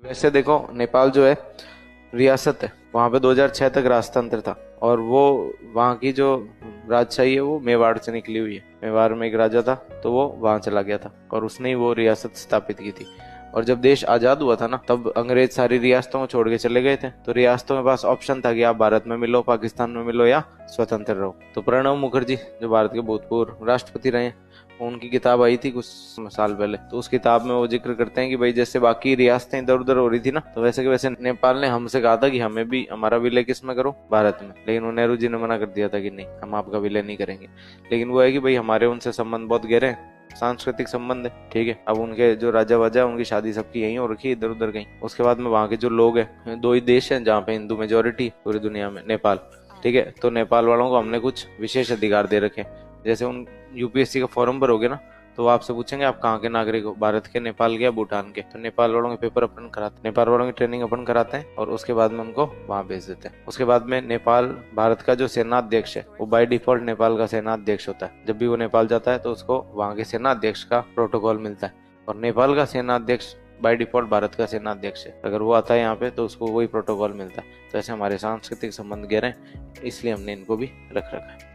वैसे देखो, नेपाल जो है रियासत है, वहाँ पे 2006 तक राजतंत्र था, और वो वहाँ की जो राजशाही है वो मेवाड़ से निकली हुई है। मेवाड़ में एक राजा था, तो वो वहाँ चला गया था और उसने ही वो रियासत स्थापित की थी। और जब देश आजाद हुआ था ना, तब अंग्रेज सारी रियासतों को छोड़ के चले गए थे, तो रियासतों के पास ऑप्शन था कि आप भारत में मिलो, पाकिस्तान में मिलो, या स्वतंत्र रहो। तो प्रणब मुखर्जी जो भारत के भूतपूर्व राष्ट्रपति रहे, उनकी किताब आई थी कुछ साल पहले, तो उस किताब में वो जिक्र करते हैं कि भाई जैसे बाकी रियासतें इधर उधर हो रही थी ना, तो वैसे के वैसे नेपाल ने हमसे कहा था कि हमें भी हमारा विलय किस में करो, भारत में। लेकिन वो नेहरू जी ने मना कर दिया था कि नहीं, हम आपका विलय नहीं करेंगे। लेकिन वो है कि भाई हमारे उनसे संबंध बहुत गहरे हैं, सांस्कृतिक संबंध है, ठीक है। अब उनके जो राजा वाजा, उनकी शादी सबकी यहीं हो रखी है, इधर उधर कहीं। उसके बाद में वहाँ के जो लोग हैं, दो ही देश हैं जहाँ पे हिंदू मेजोरिटी पूरी दुनिया में, नेपाल, ठीक है। तो नेपाल वालों को हमने कुछ विशेष अधिकार दे रखे हैं। जैसे उन यूपीएससी का फॉर्म भरोगे ना, तो वो आपसे पूछेंगे आप कहाँ के नागरिक हो, भारत के, नेपाल के या भूटान के। तो नेपाल वालों के पेपर अपन कराते, नेपाल वालों की ट्रेनिंग अपन कराते हैं, और उसके बाद में उनको वहाँ भेज देते हैं। उसके बाद में नेपाल, भारत का जो सेनाध्यक्ष है वो बाय डिफॉल्ट नेपाल का सेनाध्यक्ष होता है। जब भी वो नेपाल जाता है तो उसको वहाँ के सेनाध्यक्ष का प्रोटोकॉल मिलता है, और नेपाल का सेनाध्यक्ष बाय डिफॉल्ट भारत का सेनाध्यक्ष है। अगर वो आता है यहाँ पे तो उसको वही प्रोटोकॉल मिलता है। तो ऐसे हमारे सांस्कृतिक संबंध गहरे हैं, इसलिए हमने इनको भी रख रखा है।